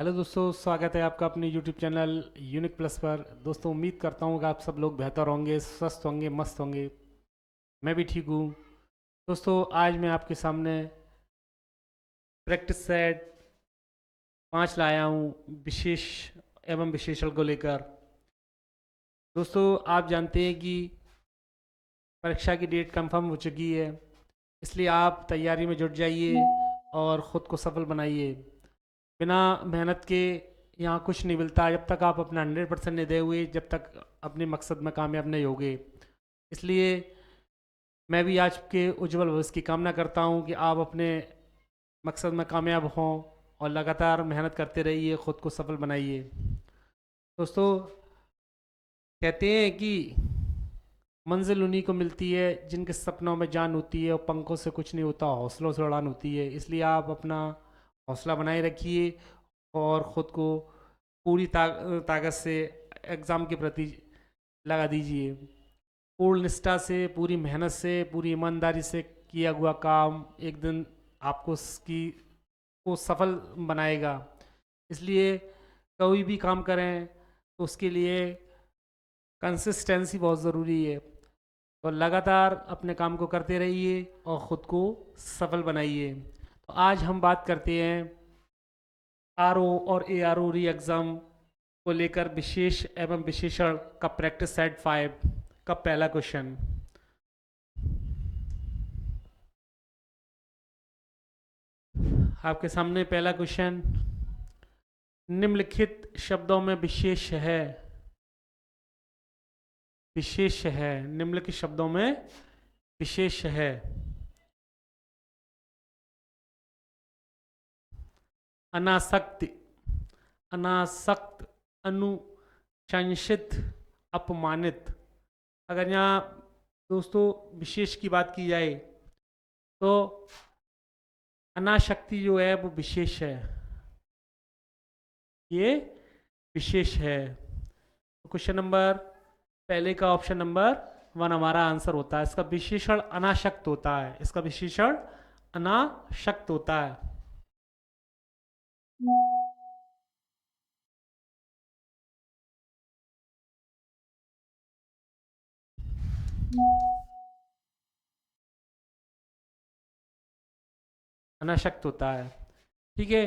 Hello दोस्तों, स्वागत है आपका अपने यूट्यूब चैनल यूनिक प्लस पर। दोस्तों, उम्मीद करता हूँ कि आप सब लोग बेहतर होंगे, स्वस्थ होंगे, मस्त होंगे। मैं भी ठीक हूँ। दोस्तों, आज मैं आपके सामने प्रैक्टिस सेट 5 लाया हूँ, विशेष एवं विशेषण को लेकर। दोस्तों, आप जानते हैं कि परीक्षा की डेट कंफर्म हो चुकी है, इसलिए आप तैयारी में जुट जाइए और ख़ुद को सफल बनाइए। बिना मेहनत के यहाँ कुछ नहीं मिलता। जब तक आप अपना 100% नहीं दे हुए, जब तक अपने मकसद में कामयाब नहीं होगे। इसलिए मैं भी आज के उज्जवल भविष्य की कामना करता हूँ कि आप अपने मकसद में कामयाब हों और लगातार मेहनत करते रहिए, ख़ुद को सफल बनाइए। दोस्तों, कहते हैं कि मंजिल उन्हीं को मिलती है जिनके सपनों में जान होती है, और पंखों से कुछ नहीं होता, हौसलों से उड़ान होती है। इसलिए आप अपना हौसला बनाए रखिए और ख़ुद को पूरी ताकत से एग्ज़ाम के प्रति लगा दीजिए। पूर्ण निष्ठा से, पूरी मेहनत से, पूरी ईमानदारी से किया हुआ काम एक दिन आपको उसकी को सफल बनाएगा। इसलिए कोई भी काम करें तो उसके लिए कंसिस्टेंसी बहुत ज़रूरी है। तो लगातार अपने काम को करते रहिए और ख़ुद को सफल बनाइए। तो आज हम बात करते हैं आरओ और एआरओ री एग्ज़ाम को लेकर विशेष एवं विशेषण का प्रैक्टिस सेट 5 का पहला क्वेश्चन। आपके सामने पहला क्वेश्चन, निम्नलिखित शब्दों में विशेष है, निम्नलिखित शब्दों में विशेष है। अनासक्त, अनासक्त, अनुशंसित, अपमानित। अगर यहाँ दोस्तों विशेष की बात की जाए तो अनाशक्ति जो है वो विशेष है, ये विशेष है। तो क्वेश्चन नंबर पहले का ऑप्शन नंबर 1 हमारा आंसर होता है। इसका विशेषण अनाशक्त होता है, इसका विशेषण अनाशक्त होता है। अनाशक्त होता है, ठीक है।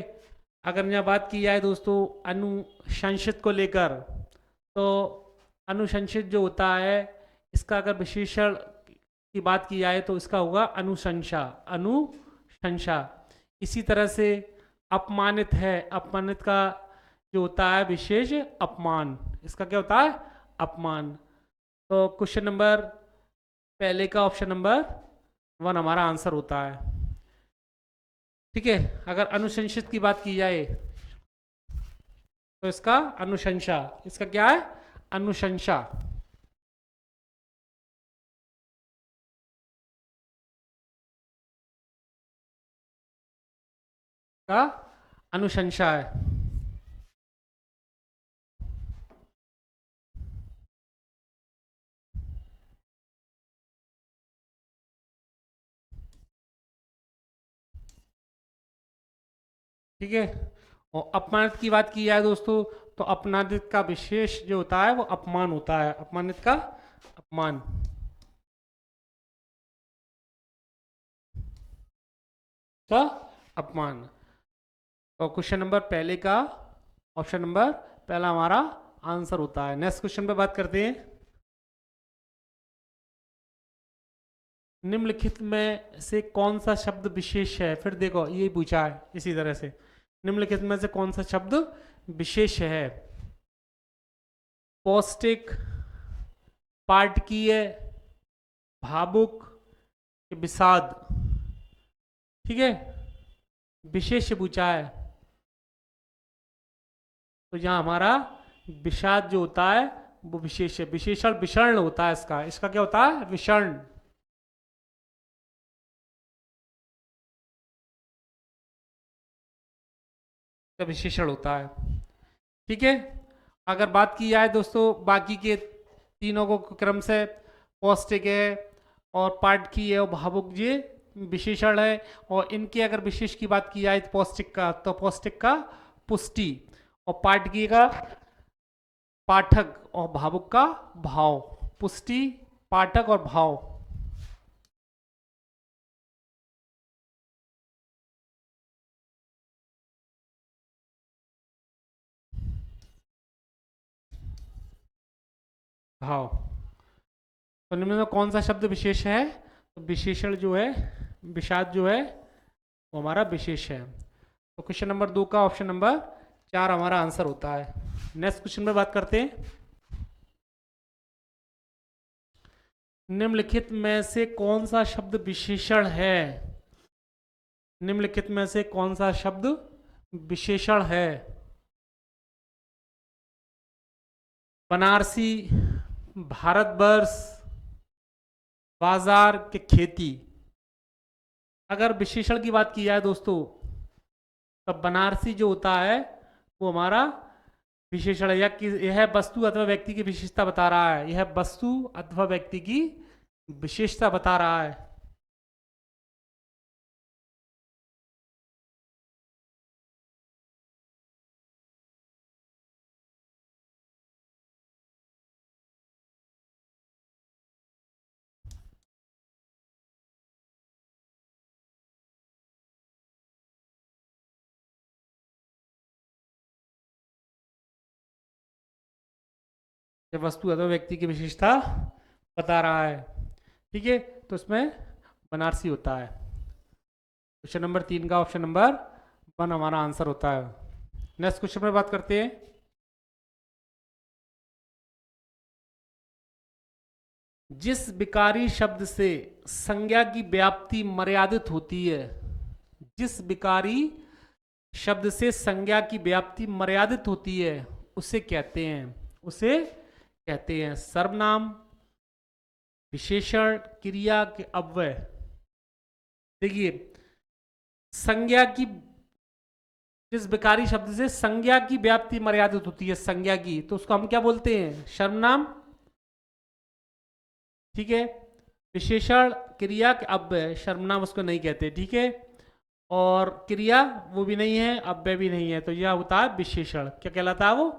अगर यहाँ बात की जाए दोस्तों अनुशंसित को लेकर, तो अनुशंसित जो होता है, इसका अगर विशेषण की बात की जाए तो इसका होगा अनुशंसा, अनुशंसा। इसी तरह से अपमानित है, अपमानित का जो होता है विशेष अपमान, इसका क्या होता है, अपमान। तो क्वेश्चन नंबर पहले का ऑप्शन नंबर 1 हमारा आंसर होता है, ठीक है। अगर अनुशंसित की बात की जाए तो इसका अनुशंसा, इसका क्या है, अनुशंसा का अनुशंसा है, ठीक है। और अपमानित की बात की जाए दोस्तों, तो अपमानित का विशेष जो होता है वो अपमान होता है, अपमानित का अपमान का अपमान। तो क्वेश्चन नंबर पहले का ऑप्शन नंबर पहला हमारा आंसर होता है। नेक्स्ट क्वेश्चन पे बात करते हैं। निम्नलिखित में से कौन सा शब्द विशेष है? फिर देखो ये पूछा है इसी तरह से, निम्नलिखित में से कौन सा शब्द विशेष है? पौष्टिक, पाठकीय, भावुक, विषाद, ठीक है। विशेष पूछा है तो यहाँ हमारा विषाद जो होता है वो विशेष है। विशेषण विषण होता है, इसका इसका क्या होता है, विषण। का विशेषण होता है, ठीक है। अगर बात की जाए दोस्तों बाकी के तीनों को क्रम से, पौष्टिक है और पाठकीय है और भावुक, ये विशेषण है। और इनके अगर विशेष की बात की जाए तो पौष्टिक का पुष्टि, और पाठकी का पाठक, और भावुक का भाव। पुष्टि, पाठक और भाव। भाव। तो निम्न में कौन सा शब्द विशेष है? तो विशेषण जो है, विषाद जो है वो हमारा विशेष है। तो क्वेश्चन नंबर 2 का ऑप्शन नंबर 4 हमारा आंसर होता है। नेक्स्ट क्वेश्चन में बात करते हैं। निम्नलिखित में से कौन सा शब्द विशेषण है? निम्नलिखित में से कौन सा शब्द विशेषण है? बनारसी, भारतवर्ष, बाजार के खेती। अगर विशेषण की बात की जाए दोस्तों, तब बनारसी जो होता है वो हमारा विशेषण है, या कि यह वस्तु अथवा व्यक्ति की विशेषता बता रहा है। यह वस्तु अथवा व्यक्ति की विशेषता बता रहा है। यह वस्तु अथवा व्यक्ति की विशेषता बता रहा है। ठीक है, तो इसमें बनारसी होता है। क्वेश्चन नंबर 3 का ऑप्शन नंबर 1 हमारा आंसर होता है। नेक्स्ट क्वेश्चन में बात करते हैं। जिस विकारी शब्द से संज्ञा की व्याप्ति मर्यादित होती है, जिस विकारी शब्द से संज्ञा की व्याप्ति मर्यादित होती है, उसे कहते हैं, उसे कहते हैं सर्वनाम, विशेषण, क्रिया के अव्यय। देखिए, संज्ञा की, जिस विकारी शब्द से संज्ञा की व्याप्ति मर्यादित होती है, संज्ञा की, तो उसको हम क्या बोलते हैं? सर्वनाम। ठीक है, विशेषण, क्रिया के अव्यय, सर्वनाम उसको नहीं कहते। ठीक है, और क्रिया वो भी नहीं है, अव्यय भी नहीं है, तो यह होता है विशेषण। क्या कहलाता है वो?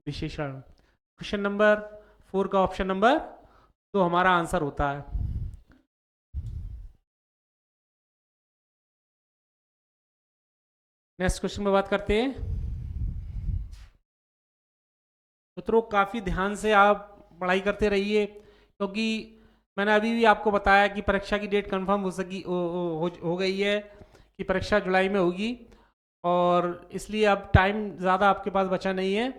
विशेषण। क्वेश्चन नंबर 4 का ऑप्शन नंबर 2 हमारा आंसर होता है। नेक्स्ट क्वेश्चन में बात करते हैं। मित्रों, काफी ध्यान से आप पढ़ाई करते रहिए, क्योंकि मैंने अभी भी आपको बताया कि परीक्षा की डेट कंफर्म हो गई है, कि परीक्षा जुलाई में होगी, और इसलिए अब टाइम ज़्यादा आपके पास बचा नहीं है।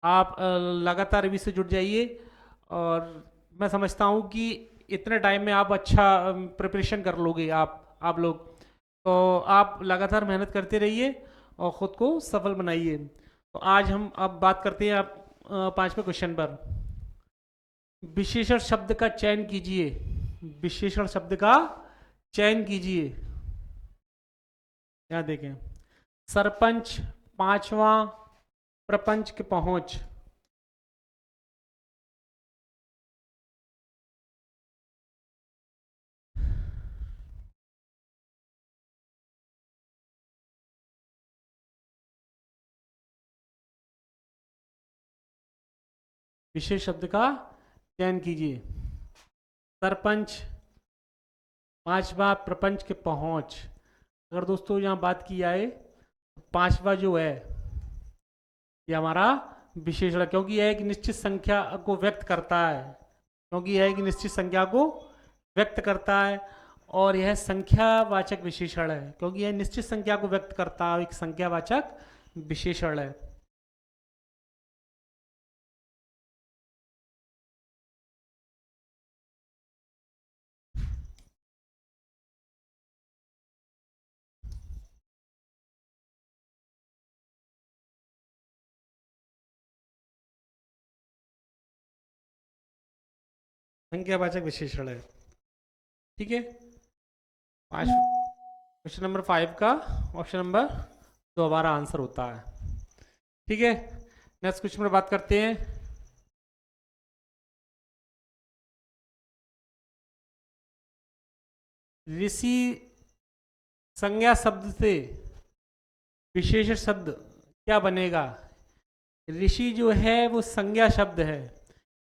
आप लगातार अभी से जुट जाइए, और मैं समझता हूँ कि इतने टाइम में आप अच्छा प्रिपरेशन कर लोगे, आप लोग। तो आप लगातार मेहनत करते रहिए और ख़ुद को सफल बनाइए। तो आज हम अब बात करते हैं आप 5वें क्वेश्चन पर। विशेषण शब्द का चयन कीजिए। विशेषण शब्द का चयन कीजिए। यहाँ देखें, सरपंच, पांचवा, प्रपंच के पहुंच। विशेष शब्द का चयन कीजिए। सरपंच, पांचवा, प्रपंच के पहुंच। अगर दोस्तों यहाँ बात की जाए, पांचवा जो है ये हमारा विशेषण है, क्योंकि यह एक निश्चित संख्या को व्यक्त करता है, क्योंकि यह एक निश्चित संख्या को व्यक्त करता है, और यह संख्यावाचक विशेषण है, क्योंकि यह निश्चित संख्या को व्यक्त करता है, एक संख्यावाचक विशेषण है। संख्यावाचक विशेषण है। ठीक है, पांच, क्वेश्चन नंबर 5 का ऑप्शन नंबर 2 हमारा आंसर होता है। ठीक है, नेक्स्ट क्वेश्चन पर बात करते हैं। ऋषि संज्ञा शब्द से विशेष शब्द क्या बनेगा? ऋषि जो है वो संज्ञा शब्द है,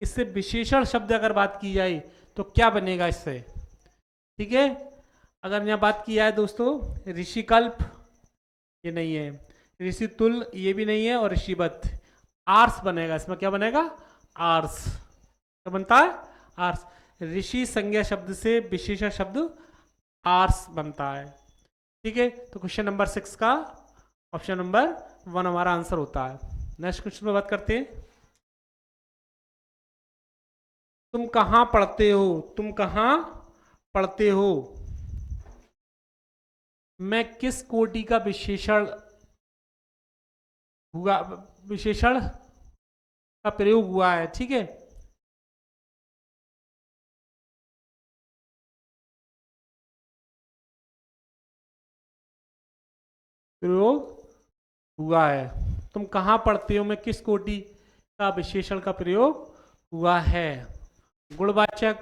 इससे विशेषण शब्द अगर बात की जाए तो क्या बनेगा इससे? ठीक है, अगर यहाँ बात की जाए दोस्तों, ऋषिकल्प ये नहीं है, ऋषितुल ये भी नहीं है, और ऋषिवत, आर्स बनेगा इसमें। क्या बनेगा? आर्स। क्या बनता है? आर्स। ऋषि संज्ञा शब्द से विशेषण शब्द आर्स बनता है। ठीक है, तो क्वेश्चन नंबर 6 का ऑप्शन नंबर 1 हमारा आंसर होता है। नेक्स्ट क्वेश्चन पे बात करते हैं। तुम कहाँ पढ़ते हो? तुम कहाँ पढ़ते हो? मैं किस कोटि का विशेषण हुआ, विशेषण का प्रयोग हुआ है? ठीक है, प्रयोग हुआ है। तुम कहाँ पढ़ते हो में किस कोटि का विशेषण का प्रयोग हुआ है? गुणवाचक,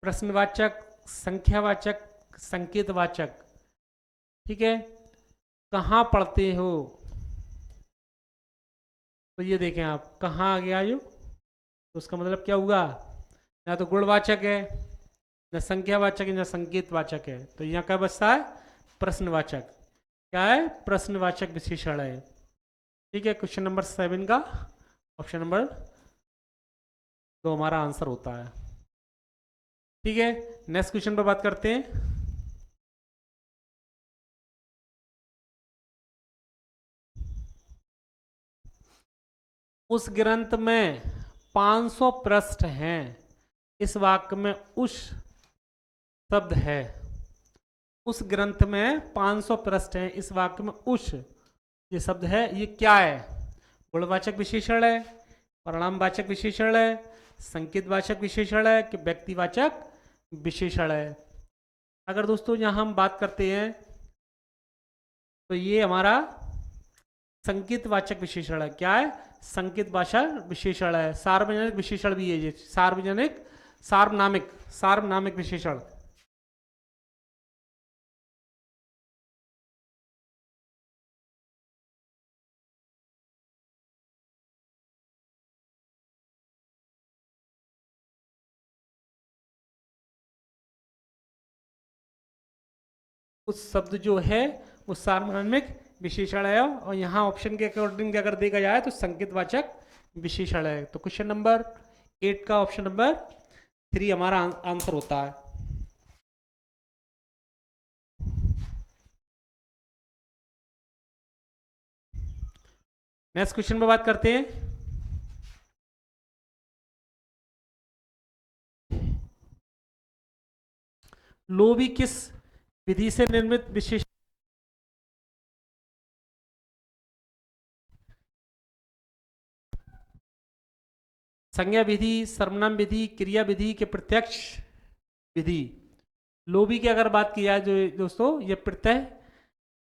प्रश्नवाचक, संख्यावाचक, संकेतवाचक। ठीक है, कहाँ पढ़ते हो, तो ये देखें आप, कहाँ आ गया ये, तो उसका मतलब क्या हुआ? या तो गुणवाचक है, न संख्यावाचक है, न संकेतवाचक है, तो यहाँ क्या बचता है? प्रश्नवाचक। क्या है? प्रश्नवाचक विशेषण है। ठीक है, क्वेश्चन नंबर 7 का ऑप्शन नंबर 2 हमारा आंसर होता है। ठीक है, नेक्स्ट क्वेश्चन पर बात करते हैं। उस ग्रंथ में 500 पृष्ठ हैं, इस वाक्य में उस शब्द है। उस ग्रंथ में 500 पृष्ठ हैं, इस वाक्य में उस ये शब्द है, ये क्या है? गुणवाचक विशेषण है, परिणामवाचक विशेषण है, संकेतवाचक विशेषण है, कि व्यक्तिवाचक विशेषण है? अगर दोस्तों यहाँ हम बात करते हैं तो ये हमारा संकेतवाचक विशेषण है। क्या है? संकेतवाचक विशेषण है। सार्वजनिक विशेषण भी है ये, सार्वजनिक, सार्वनामिक, सार्वनामिक विशेषण। उस शब्द जो है वो सार्वनामिक विशेषण है, और यहाँ ऑप्शन के अकॉर्डिंग अगर देखा जाए तो संकेतवाचक विशेषण है। तो क्वेश्चन नंबर 8 का ऑप्शन नंबर 3 हमारा आंसर होता है। नेक्स्ट क्वेश्चन पे बात करते हैं। लोभी किस विधि से निर्मित विशेष संज्ञा विधि, सर्वनाम विधि, क्रिया विधि के प्रत्यक्ष विधि? लोभी की अगर बात की जाए जो दोस्तों, ये प्रत्यय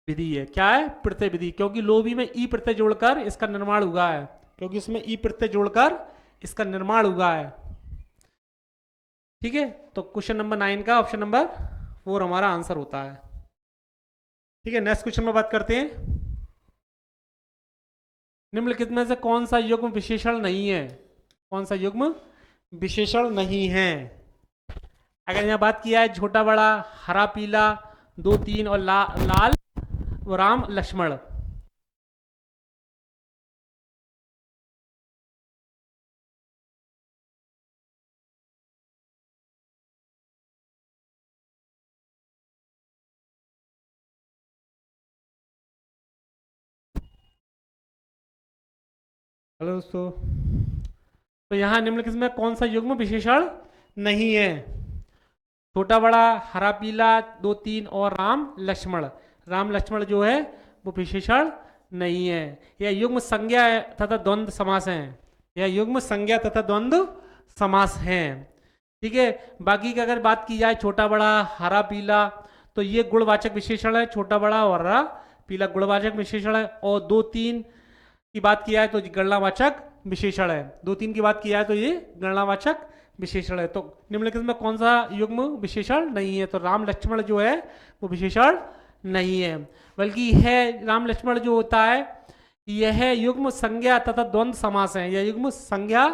विधि है। क्या है? प्रत्यय विधि, क्योंकि लोभी में ई प्रत्यय जोड़कर इसका निर्माण हुआ है, क्योंकि इसमें ई प्रत्यय जोड़कर इसका निर्माण हुआ है। ठीक है, तो क्वेश्चन नंबर 9 का ऑप्शन नंबर 4 हमारा आंसर होता है। ठीक है, नेक्स्ट क्वेश्चन में बात करते हैं। निम्नलिखित में से कौन सा युग्म विशेषण नहीं है? कौन सा युग्म विशेषण नहीं है? अगर यहाँ बात किया है छोटा बड़ा, हरा पीला, 2 3 और लाल, राम लक्ष्मण। हेलो दोस्तों, तो यहाँ निम्नलिखित में कौन सा युग्म विशेषण नहीं है? छोटा बड़ा, हरा पीला, 2 3 और राम लक्ष्मण। राम लक्ष्मण जो है वो विशेषण नहीं है। यह युग्म संज्ञा तथा द्वंद्व समास है। यह युग्म संज्ञा तथा द्वंद्व समास है। ठीक है, बाकी की अगर बात की जाए छोटा बड़ा, हरा पीला, तो ये गुणवाचक विशेषण है। छोटा बड़ा और हरा पीला गुणवाचक विशेषण है। और 2 3 की बात किया है तो गणनावाचक विशेषण है। 2 3 की बात किया है तो ये गणनावाचक विशेषण है। तो निम्नलिखित में कौन सा युग्म विशेषण नहीं है? तो राम लक्ष्मण जो है वो विशेषण नहीं है, बल्कि यह राम लक्ष्मण जो होता है यह युग्म संज्ञा तथा द्वंद्व समास है, यह युग्म संज्ञा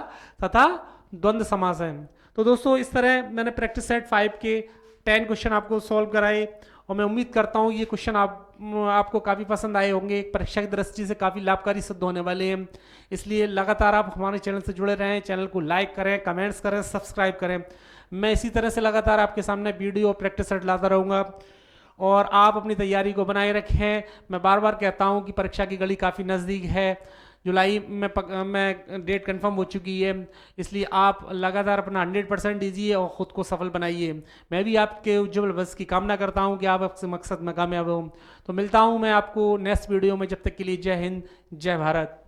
तथा द्वंद्व समास है। तो दोस्तों इस तरह मैंने प्रैक्टिस सेट 5 के 10 क्वेश्चन आपको सॉल्व कराए और मैं उम्मीद करता हूँ ये क्वेश्चन आपको काफ़ी पसंद आए होंगे, एक परीक्षा की दृष्टि से काफ़ी लाभकारी सिद्ध होने वाले हैं। इसलिए लगातार आप हमारे चैनल से जुड़े रहें, चैनल को लाइक करें, कमेंट्स करें, सब्सक्राइब करें। मैं इसी तरह से लगातार आपके सामने वीडियो और प्रैक्टिस सेट लाता रहूँगा और आप अपनी तैयारी को बनाए रखें। मैं बार बार कहता हूँ कि परीक्षा की घड़ी काफ़ी नज़दीक है, जुलाई में डेट कंफर्म हो चुकी है, इसलिए आप लगातार अपना 100% दीजिए और ख़ुद को सफल बनाइए। मैं भी आपके उज्जवल भविष्य की कामना करता हूं कि आप अपने मकसद में कामयाब हों। तो मिलता हूं मैं आपको नेक्स्ट वीडियो में, जब तक के लिए जय हिंद, जय भारत।